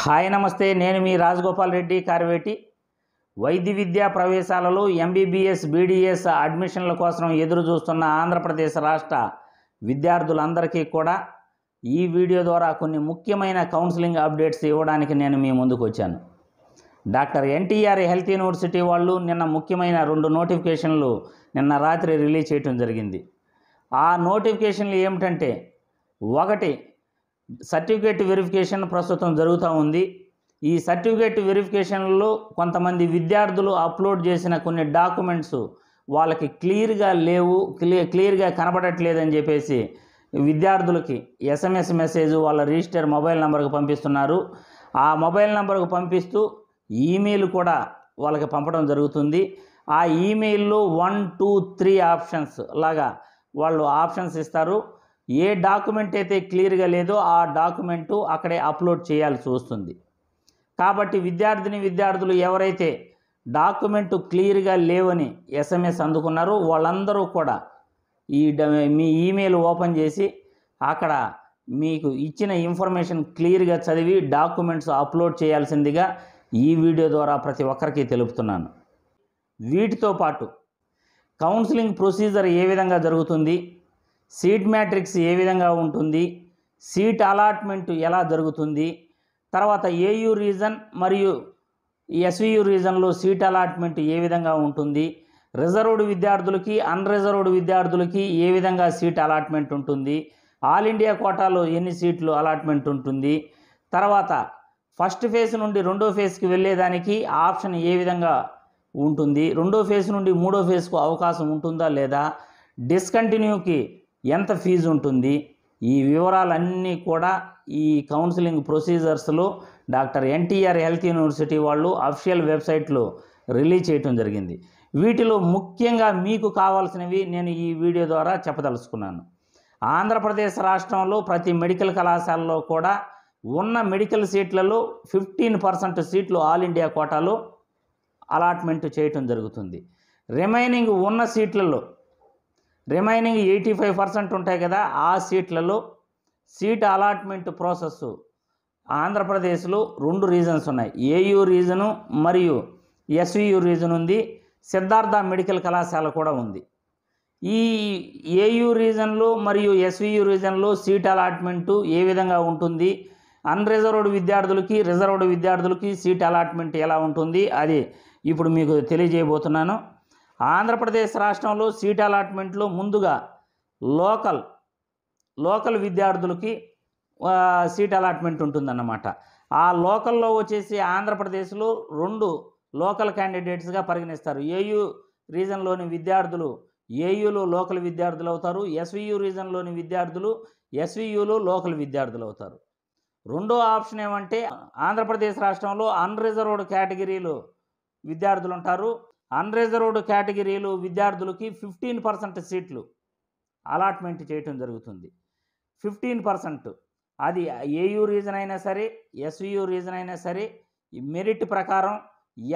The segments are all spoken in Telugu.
హాయ్ నమస్తే, నేను మీ రాజగోపాల్ రెడ్డి కార్వేటి. వైద్య విద్యా ప్రవేశాలలో ఎంబీబీఎస్ బీడీఎస్ అడ్మిషన్ల కోసం ఎదురు చూస్తున్న ఆంధ్రప్రదేశ్ రాష్ట్ర విద్యార్థులందరికీ కూడా ఈ వీడియో ద్వారా కొన్ని ముఖ్యమైన కౌన్సిలింగ్ అప్డేట్స్ ఇవ్వడానికి నేను మీ ముందుకు వచ్చాను. డాక్టర్ ఎన్టీఆర్ హెల్త్ యూనివర్సిటీ వాళ్ళు నిన్న ముఖ్యమైన 2 నోటిఫికేషన్లు నిన్న రాత్రి రిలీజ్ చేయడం జరిగింది. ఆ నోటిఫికేషన్లు ఏమిటంటే, ఒకటి సర్టిఫికేట్ వెరిఫికేషన్ ప్రస్తుతం జరుగుతూ ఉంది. ఈ సర్టిఫికేట్ వెరిఫికేషన్లో కొంతమంది విద్యార్థులు అప్లోడ్ చేసిన కొన్ని డాక్యుమెంట్స్ వాళ్ళకి క్లియర్గా లేవు, క్లియర్గా కనబడట్లేదని చెప్పేసి విద్యార్థులకి ఎస్ఎంఎస్ మెసేజ్ వాళ్ళ రిజిస్టర్ మొబైల్ నెంబర్కి పంపిస్తున్నారు. ఆ మొబైల్ నెంబర్కి పంపిస్తూ ఈమెయిల్ కూడా వాళ్ళకి పంపడం జరుగుతుంది. ఆ ఈమెయిల్లో 1, 2, 3 ఆప్షన్స్ లాగా వాళ్ళు ఆప్షన్స్ ఇస్తారు. ఏ డాక్యుమెంట్ అయితే క్లియర్గా లేదో ఆ డాక్యుమెంటు అక్కడే అప్లోడ్ చేయాల్సి వస్తుంది. కాబట్టి విద్యార్థులు ఎవరైతే డాక్యుమెంటు క్లియర్గా లేవని ఎస్ఎంఎస్ అందుకున్నారో వాళ్ళందరూ కూడా మీ ఈమెయిల్ ఓపెన్ చేసి అక్కడ మీకు ఇచ్చిన ఇన్ఫర్మేషన్ క్లియర్గా చదివి డాక్యుమెంట్స్ అప్లోడ్ చేయాల్సిందిగా ఈ వీడియో ద్వారా ప్రతి ఒక్కరికి తెలుపుతున్నాను. వీటితో పాటు కౌన్సిలింగ్ ప్రొసీజర్ ఏ విధంగా జరుగుతుంది, సీట్ మ్యాట్రిక్స్ ఏ విధంగా ఉంటుంది, సీట్ అలాట్మెంట్ ఎలా జరుగుతుంది, తర్వాత ఏయూ రీజన్ మరియు ఎస్వియు రీజన్లో సీట్ అలాట్మెంట్ ఏ విధంగా ఉంటుంది, రిజర్వ్డ్ విద్యార్థులకి అన్రిజర్వ్డ్ విద్యార్థులకి ఏ విధంగా సీట్ అలాట్మెంట్ ఉంటుంది, ఆల్ ఇండియా కోటాలో ఎన్ని సీట్లు అలాట్మెంట్ ఉంటుంది, తర్వాత ఫస్ట్ ఫేజ్ నుండి రెండో ఫేజ్కి వెళ్ళేదానికి ఆప్షన్ ఏ విధంగా ఉంటుంది, రెండో ఫేజ్ నుండి మూడో ఫేజ్కు అవకాశం ఉంటుందా లేదా, డిస్కంటిన్యూకి ఎంత ఫీజు ఉంటుంది, ఈ వివరాలన్నీ కూడా ఈ కౌన్సిలింగ్ ప్రొసీజర్స్లో డాక్టర్ ఎన్టీఆర్ హెల్త్ యూనివర్సిటీ వాళ్ళు అఫీషియల్ వెబ్సైట్లో రిలీజ్ చేయడం జరిగింది. వీటిలో ముఖ్యంగా మీకు కావాల్సినవి నేను ఈ వీడియో ద్వారా చెప్పదలుచుకున్నాను. ఆంధ్రప్రదేశ్ రాష్ట్రంలో ప్రతి మెడికల్ కళాశాలలో కూడా ఉన్న మెడికల్ సీట్లలో 15% సీట్లు ఆల్ ఇండియా కోటాలో అలాట్మెంట్ చేయటం జరుగుతుంది. రిమైనింగ్ ఉన్న సీట్లలో రిమైనింగ్ 85% ఉంటాయి కదా, ఆ సీట్లలో సీట్ అలాట్మెంట్ ప్రాసెస్ ఆంధ్రప్రదేశ్లో 2 రీజన్స్ ఉన్నాయి. ఏయూ రీజను మరియు ఎస్వియు రీజన్ ఉంది. సిద్ధార్థ మెడికల్ కళాశాల కూడా ఉంది. ఈ ఏయూ రీజన్లో మరియు ఎస్వియు రీజన్లో సీట్ అలాట్మెంటు ఏ విధంగా ఉంటుంది, అన్రిజర్వ్డ్ విద్యార్థులకి రిజర్వ్డ్ విద్యార్థులకి సీట్ అలాట్మెంట్ ఎలా ఉంటుంది, అది ఇప్పుడు మీకు తెలియజేయబోతున్నాను. ఆంధ్రప్రదేశ్ రాష్ట్రంలో సీట్ అలాట్మెంట్లో ముందుగా లోకల్ విద్యార్థులకి సీట్ అలాట్మెంట్ ఉంటుందన్నమాట. ఆ లోకల్లో వచ్చేసి ఆంధ్రప్రదేశ్లో 2 లోకల్ క్యాండిడేట్స్గా పరిగణిస్తారు. ఏయూ రీజన్లోని విద్యార్థులు ఏయూలో లోకల్ విద్యార్థులు అవుతారు, ఎస్వియు రీజన్లోని విద్యార్థులు ఎస్వియులో లోకల్ విద్యార్థులు అవుతారు. రెండో ఆప్షన్ ఏమంటే, ఆంధ్రప్రదేశ్ రాష్ట్రంలో అన్రిజర్వ్డ్ కేటగిరీలో విద్యార్థులు ఉంటారు. అన్రిజర్వ్డ్ కేటగిరీలు విద్యార్థులకి 15% సీట్లు అలాట్మెంట్ చేయటం జరుగుతుంది. 15% అది ఏయూ రీజన్ అయినా సరే ఎస్వియు రీజన్ అయినా సరే మెరిట్ ప్రకారం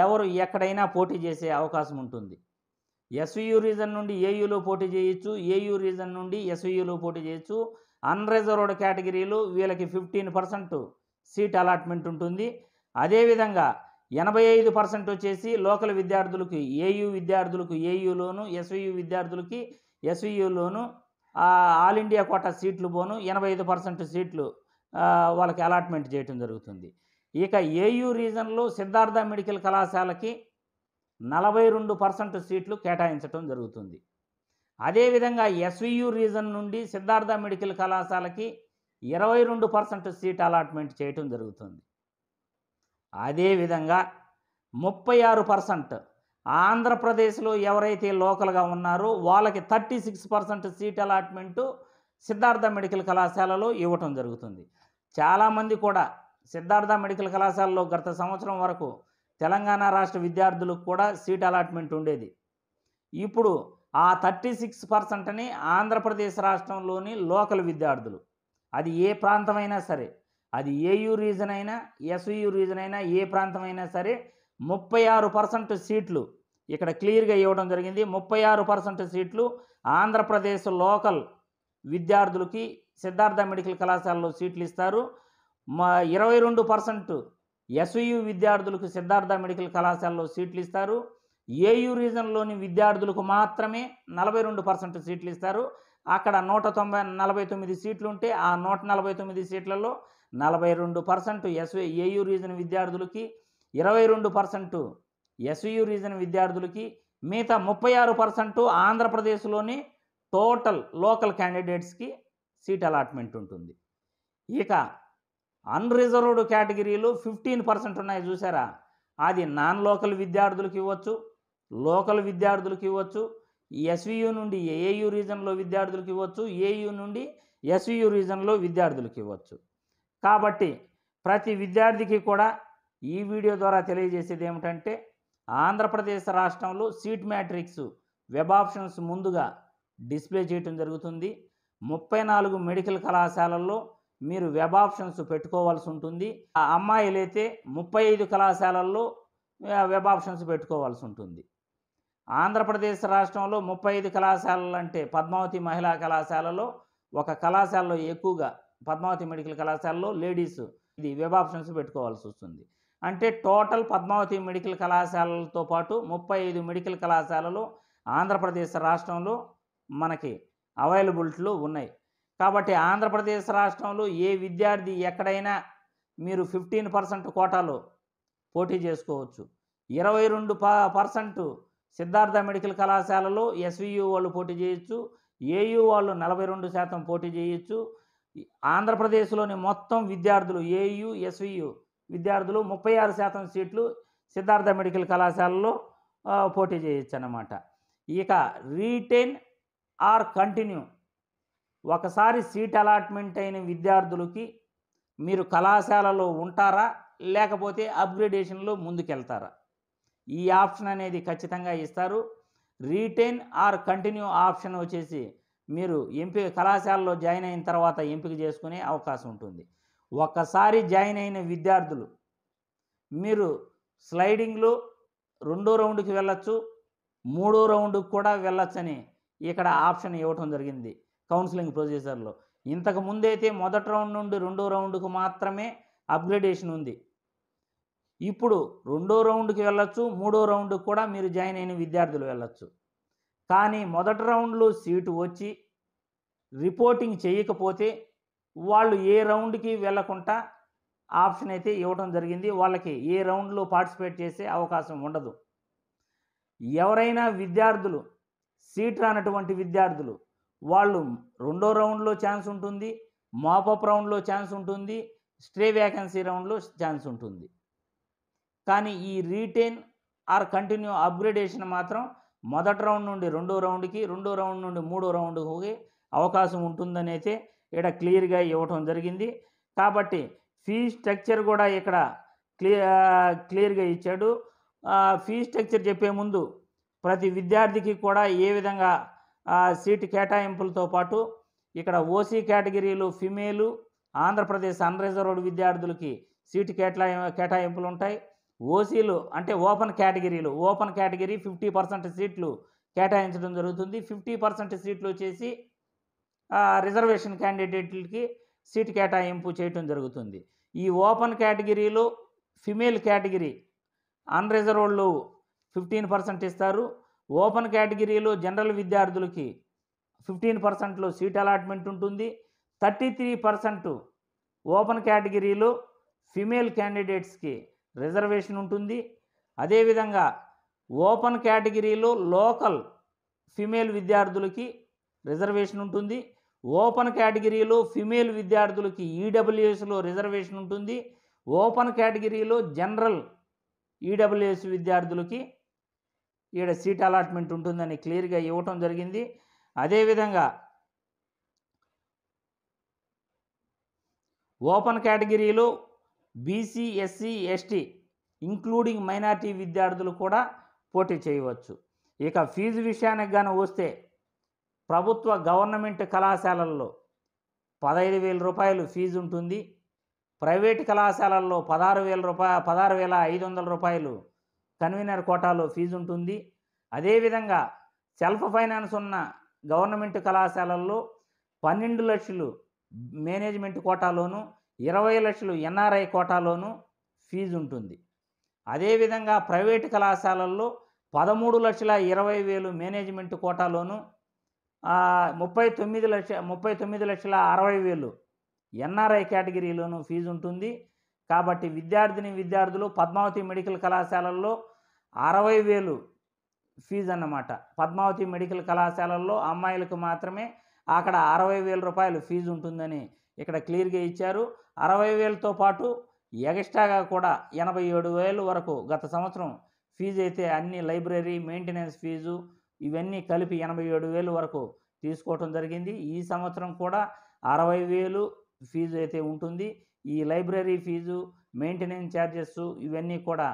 ఎవరు ఎక్కడైనా పోటీ చేసే అవకాశం ఉంటుంది. ఎస్వియు రీజన్ నుండి ఏయూలో పోటీ చేయొచ్చు, ఏయూ రీజన్ నుండి ఎస్వియులో పోటీ చేయొచ్చు. అన్రిజర్వ్డ్ కేటగిరీలో వీళ్ళకి 15% సీట్ అలాట్మెంట్ ఉంటుంది. అదేవిధంగా 85% వచ్చేసి లోకల్ విద్యార్థులకి ఏయూ విద్యార్థులకు ఏయూలోను, ఎస్వియు విద్యార్థులకి ఎస్వియులోను ఆల్ ఇండియా కోటా సీట్లు పోను 85% సీట్లు వాళ్ళకి అలాట్మెంట్ చేయటం జరుగుతుంది. ఇక ఏయూ రీజన్లో సిద్ధార్థ మెడికల్ కళాశాలకి 42% సీట్లు కేటాయించడం జరుగుతుంది. అదేవిధంగా ఎస్వియు రీజన్ నుండి సిద్ధార్థ మెడికల్ కళాశాలకి 22% సీట్ అలాట్మెంట్ చేయటం జరుగుతుంది. అదేవిధంగా 36% ఆంధ్రప్రదేశ్లో ఎవరైతే లోకల్గా ఉన్నారో వాళ్ళకి 36% సీట్ అలాట్మెంటు సిద్ధార్థ మెడికల్ కళాశాలలో ఇవ్వటం జరుగుతుంది. చాలామంది కూడా సిద్ధార్థ మెడికల్ కళాశాలలో గత సంవత్సరం వరకు తెలంగాణ రాష్ట్ర విద్యార్థులకు కూడా సీట్ అలాట్మెంట్ ఉండేది. ఇప్పుడు ఆ 36%ని ఆంధ్రప్రదేశ్ రాష్ట్రంలోని లోకల్ విద్యార్థులు, అది ఏ ప్రాంతమైనా సరే, అది ఏయూ రీజన్ అయినా ఎస్వియు రీజన్ అయినా ఏ ప్రాంతమైనా సరే 36% సీట్లు ఇక్కడ క్లియర్గా ఇవ్వడం జరిగింది. 36% సీట్లు ఆంధ్రప్రదేశ్ లోకల్ విద్యార్థులకి సిద్ధార్థ మెడికల్ కళాశాలలో సీట్లు ఇస్తారు. 22% ఎస్వియు విద్యార్థులకు సిద్ధార్థ మెడికల్ కళాశాలలో సీట్లు ఇస్తారు. ఏయు రీజన్లోని విద్యార్థులకు మాత్రమే 42% సీట్లు ఇస్తారు. అక్కడ 149 సీట్లు ఉంటే ఆ 149 సీట్లలో 42% ఏయు రీజన్ విద్యార్థులకి, 22% ఎస్వియు రీజన్ విద్యార్థులకి, మిగతా 36% ఆంధ్రప్రదేశ్లోని టోటల్ లోకల్ క్యాండిడేట్స్కి సీట్ అలాట్మెంట్ ఉంటుంది. ఇక అన్రిజర్వ్డ్ కేటగిరీలు 15% ఉన్నాయి చూసారా, అది నాన్ లోకల్ విద్యార్థులకు ఇవ్వచ్చు, లోకల్ విద్యార్థులకు ఇవ్వచ్చు, ఎస్వియు నుండి ఏయు రీజన్లో విద్యార్థులకు ఇవ్వచ్చు, ఏయు నుండి ఎస్వియు రీజన్లో విద్యార్థులకు ఇవ్వచ్చు. కాబట్టి ప్రతి విద్యార్థికి కూడా ఈ వీడియో ద్వారా తెలియజేసేది ఏమిటంటే, ఆంధ్రప్రదేశ్ రాష్ట్రంలో సీట్ మ్యాట్రిక్స్ వెబ్ ఆప్షన్స్ ముందుగా డిస్ప్లే చేయటం జరుగుతుంది. 34 మెడికల్ కళాశాలల్లో మీరు వెబ్ ఆప్షన్స్ పెట్టుకోవాల్సి ఉంటుంది. ఆ అమ్మాయిలైతే 35 కళాశాలల్లో వెబ్ ఆప్షన్స్ పెట్టుకోవాల్సి ఉంటుంది. ఆంధ్రప్రదేశ్ రాష్ట్రంలో 35 కళాశాలలు అంటే పద్మావతి మహిళా కళాశాలలో ఒక కళాశాలలో ఎక్కువగా పద్మావతి మెడికల్ కళాశాలలో లేడీస్ ఇది వెబ్ ఆప్షన్స్ పెట్టుకోవాల్సి వస్తుంది. అంటే టోటల్ పద్మావతి మెడికల్ కళాశాలలతో పాటు 35 మెడికల్ కళాశాలలు ఆంధ్రప్రదేశ్ రాష్ట్రంలో మనకి అవైలబిలిటీలో ఉన్నాయి. కాబట్టి ఆంధ్రప్రదేశ్ రాష్ట్రంలో ఏ విద్యార్థి ఎక్కడైనా మీరు 15% కోటాలో పోటీ చేసుకోవచ్చు. 22% సిద్ధార్థ మెడికల్ కళాశాలలో ఎస్వియు వాళ్ళు పోటీ చేయొచ్చు, ఏయు వాళ్ళు 42% పోటీ చేయొచ్చు. ఆంధ్రప్రదేశ్లోని మొత్తం విద్యార్థులు ఏయు ఎస్వియు విద్యార్థులు 36% సీట్లు సిద్ధార్థ మెడికల్ కళాశాలలో పోటీ చేయొచ్చు అన్నమాట. ఇక రీటైన్ ఆర్ కంటిన్యూ, ఒకసారి సీట్ అలాట్మెంట్ అయిన విద్యార్థులకి మీరు కళాశాలలో ఉంటారా లేకపోతే అప్గ్రేడేషన్లో ముందుకెళ్తారా, ఈ ఆప్షన్ అనేది ఖచ్చితంగా ఇస్తారు. రీటైన్ ఆర్ కంటిన్యూ ఆప్షన్ వచ్చేసి మీరు కళాశాలలో జాయిన్ అయిన తర్వాత ఎంపిక చేసుకునే అవకాశం ఉంటుంది. ఒక్కసారి జాయిన్ అయిన విద్యార్థులు మీరు స్లైడింగ్లో 2వ రౌండ్కి వెళ్ళొచ్చు, 3వ రౌండ్కి కూడా వెళ్ళొచ్చని ఇక్కడ ఆప్షన్ ఇవ్వటం జరిగింది కౌన్సిలింగ్ ప్రొసీజర్లో. ఇంతకు ముందైతే మొదటి రౌండ్ నుండి 2వ రౌండ్కు మాత్రమే అప్గ్రేడేషన్ ఉంది. ఇప్పుడు 2వ రౌండ్కి వెళ్ళొచ్చు, 3వ రౌండ్కి కూడా మీరు జాయిన్ అయిన విద్యార్థులు వెళ్ళొచ్చు. కానీ మొదటి రౌండ్లో సీటు వచ్చి రిపోర్టింగ్ చేయకపోతే వాళ్ళు ఏ రౌండ్కి వెళ్ళకుండా ఆప్షన్ అయితే ఇవ్వడం జరిగింది. వాళ్ళకి ఏ రౌండ్లో పార్టిసిపేట్ చేసే అవకాశం ఉండదు. ఎవరైనా విద్యార్థులు సీట్ రానటువంటి విద్యార్థులు వాళ్ళు 2వ రౌండ్లో ఛాన్స్ ఉంటుంది, మాపప్ రౌండ్లో ఛాన్స్ ఉంటుంది, స్టే వ్యాకెన్సీ రౌండ్లో ఛాన్స్ ఉంటుంది. కానీ ఈ రీటైన్ ఆర్ కంటిన్యూ అప్గ్రేడేషన్ మాత్రం మొదటి రౌండ్ నుండి 2వ రౌండ్కి, 2వ రౌండ్ నుండి 3వ రౌండ్కి అవకాశం ఉంటుందని అయితే ఇక్కడ క్లియర్గా ఇవ్వటం జరిగింది. కాబట్టి ఫీ స్ట్రక్చర్ కూడా ఇక్కడ క్లియర్గా ఇచ్చాడు. ఫీ స్ట్రక్చర్ చెప్పే ముందు ప్రతి విద్యార్థికి కూడా ఏ విధంగా సీటు కేటాయింపులతో పాటు ఇక్కడ ఓసీ కేటగిరీలు ఫిమేలు, ఆంధ్రప్రదేశ్ అన్రిజర్వ్డ్ విద్యార్థులకి సీటు కేటాయింపులు ఉంటాయి. ఓసీలు అంటే ఓపెన్ కేటగిరీ 50% సీట్లు కేటాయించడం జరుగుతుంది. 50% సీట్లు వచ్చేసి రిజర్వేషన్ క్యాండిడేట్లకి సీటు కేటాయింపు చేయటం జరుగుతుంది. ఈ ఓపెన్ కేటగిరీలో ఫిమేల్ కేటగిరీ అన్రిజర్వ్డ్లో 15% ఇస్తారు. ఓపెన్ కేటగిరీలో జనరల్ విద్యార్థులకి 15%లో సీట్ అలాట్మెంట్ ఉంటుంది. 33% ఓపెన్ కేటగిరీలో ఫిమేల్ క్యాండిడేట్స్కి రిజర్వేషన్ ఉంటుంది. అదేవిధంగా ఓపెన్ కేటగిరీలో లోకల్ ఫిమేల్ విద్యార్థులకి రిజర్వేషన్ ఉంటుంది. ఓపెన్ కేటగిరీలో ఫిమేల్ విద్యార్థులకి ఈడబ్ల్యూఎస్లో రిజర్వేషన్ ఉంటుంది. ఓపెన్ కేటగిరీలో జనరల్ ఈడబ్ల్యూఎస్ విద్యార్థులకి ఈడ సీట్ అలాట్మెంట్ ఉంటుందని క్లియర్గా ఇవ్వటం జరిగింది. అదేవిధంగా ఓపెన్ కేటగిరీలో BC, SC, ST including minority విద్యార్థులు కూడా పోటీ చేయవచ్చు. ఇక ఫీజు విషయానికి గాను వస్తే ప్రభుత్వ గవర్నమెంట్ కళాశాలల్లో 15,000 రూపాయలు ఫీజు ఉంటుంది. ప్రైవేట్ కళాశాలల్లో 16,500 రూపాయలు కన్వీనర్ కోటాలో ఫీజు ఉంటుంది. అదేవిధంగా సెల్ఫ్ ఫైనాన్స్ ఉన్న గవర్నమెంట్ కళాశాలల్లో 12 లక్షలు మేనేజ్మెంట్ కోటాలోను, 20 లక్షలు ఎన్ఆర్ఐ కోటాలోను ఫీజు ఉంటుంది. అదేవిధంగా ప్రైవేటు కళాశాలల్లో 13,20,000 మేనేజ్మెంట్ కోటాలోను, 39,60,000 ఎన్ఆర్ఐ కేటగిరీలోను ఫీజు ఉంటుంది. కాబట్టి విద్యార్థులు పద్మావతి మెడికల్ కళాశాలల్లో 60,000 ఫీజు అన్నమాట. పద్మావతి మెడికల్ కళాశాలల్లో అమ్మాయిలకు మాత్రమే అక్కడ 60,000 రూపాయలు ఫీజు ఉంటుందని ఇక్కడ క్లియర్గా ఇచ్చారు. 60,000తో పాటు ఎక్స్ట్రాగా కూడా 87,000 వరకు గత సంవత్సరం ఫీజు అయితే అన్ని లైబ్రరీ మెయింటెనెన్స్ ఫీజు ఇవన్నీ కలిపి 87,000 వరకు తీసుకోవటం జరిగింది. ఈ సంవత్సరం కూడా 60,000 ఫీజు అయితే ఉంటుంది. ఈ లైబ్రరీ ఫీజు, మెయింటెనెన్స్ ఛార్జెస్ ఇవన్నీ కూడా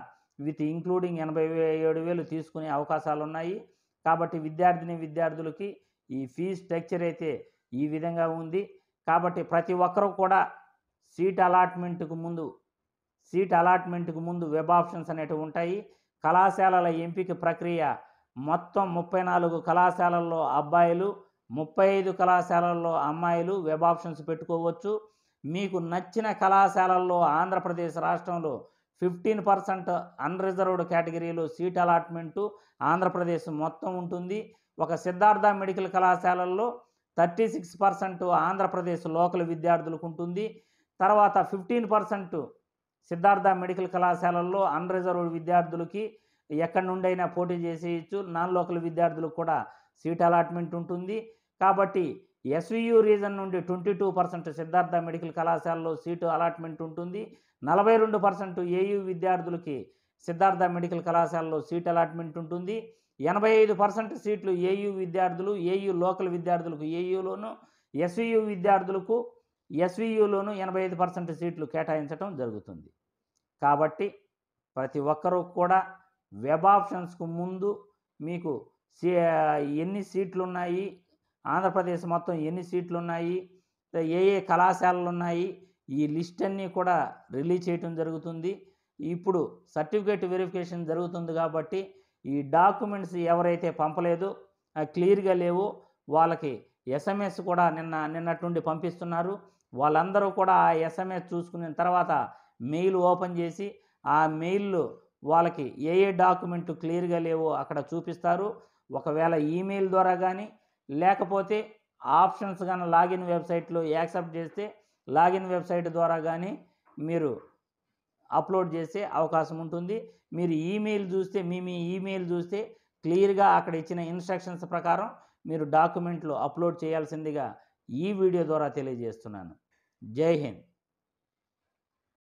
విత్ ఇంక్లూడింగ్ 87,000 తీసుకునే అవకాశాలు ఉన్నాయి. కాబట్టి విద్యార్థులకి ఈ ఫీజు స్ట్రక్చర్ అయితే ఈ విధంగా ఉంది. కాబట్టి ప్రతి ఒక్కరూ కూడా సీట్ అలాట్మెంట్కు ముందు వెబ్ ఆప్షన్స్ అనేటివి ఉంటాయి. కళాశాలల ఎంపిక ప్రక్రియ మొత్తం 34 కళాశాలల్లో అబ్బాయిలు, 35 కళాశాలల్లో అమ్మాయిలు వెబ్ ఆప్షన్స్ పెట్టుకోవచ్చు. మీకు నచ్చిన కళాశాలల్లో ఆంధ్రప్రదేశ్ రాష్ట్రంలో 15% అన్రిజర్వ్డ్ కేటగిరీలో సీట్ అలాట్మెంటు ఆంధ్రప్రదేశ్ మొత్తం ఉంటుంది. ఒక సిద్ధార్థ మెడికల్ కళాశాలల్లో 36% ఆంధ్రప్రదేశ్ లోకల్ విద్యార్థులకు ఉంటుంది. తర్వాత 15% సిద్ధార్థ మెడికల్ కళాశాలల్లో అన్రిజర్వ్డ్ విద్యార్థులకి ఎక్కడి నుండైనా పోటీ చేసేయచ్చు. నాన్ లోకల్ విద్యార్థులకు కూడా సీట్ అలాట్మెంట్ ఉంటుంది. కాబట్టి ఎస్వియు రీజన్ నుండి 22% సిద్ధార్థ మెడికల్ కళాశాలలో సీటు అలాట్మెంట్ ఉంటుంది. 42% ఏయూ విద్యార్థులకి సిద్ధార్థ మెడికల్ కళాశాలలో సీట్ అలాట్మెంట్ ఉంటుంది. 85% సీట్లు ఏయూ విద్యార్థులు, ఏయూ లోకల్ విద్యార్థులకు ఏయూలోను, ఎస్వియు విద్యార్థులకు ఎస్వియులోను 85% సీట్లు కేటాయించడం జరుగుతుంది. కాబట్టి ప్రతి ఒక్కరూ కూడా వెబ్ ఆప్షన్స్కు ముందు మీకు ఎన్ని సీట్లు ఉన్నాయి, ఆంధ్రప్రదేశ్ మొత్తం ఎన్ని సీట్లు ఉన్నాయి, ఏ కళాశాలలు ఉన్నాయి, ఈ లిస్ట్ అన్నీ కూడా రిలీజ్ చేయటం జరుగుతుంది. ఇప్పుడు సర్టిఫికేట్ వెరిఫికేషన్ జరుగుతుంది కాబట్టి ఈ డాక్యుమెంట్స్ ఎవరైతే పంపలేదో క్లియర్గా లేవో వాళ్ళకి ఎస్ఎంఎస్ కూడా నిన్నటి నుండి పంపిస్తున్నారు. వాళ్ళందరూ కూడా ఆ ఎస్ఎంఎస్ చూసుకున్న తర్వాత మెయిల్ ఓపెన్ చేసి ఆ మెయిల్లో వాళ్ళకి ఏ డాక్యుమెంట్ క్లియర్గా లేవో అక్కడ చూపిస్తారు. ఒకవేళ ఈమెయిల్ ద్వారా కానీ లేకపోతే ఆప్షన్స్ కానీ లాగిన్ వెబ్సైట్లో యాక్సెప్ట్ చేస్తే లాగిన్ వెబ్సైట్ ద్వారా కానీ మీరు అప్లోడ్ చేసే అవకాశం ఉంటుంది. మీరు ఈమెయిల్ చూస్తే మీ ఈమెయిల్ చూస్తే క్లియర్గా అక్కడ ఇచ్చిన ఇన్స్ట్రక్షన్స్ ప్రకారం మీరు డాక్యుమెంట్లు అప్లోడ్ చేయాల్సిందిగా ఈ వీడియో ద్వారా తెలియజేస్తున్నాను. జై హింద్.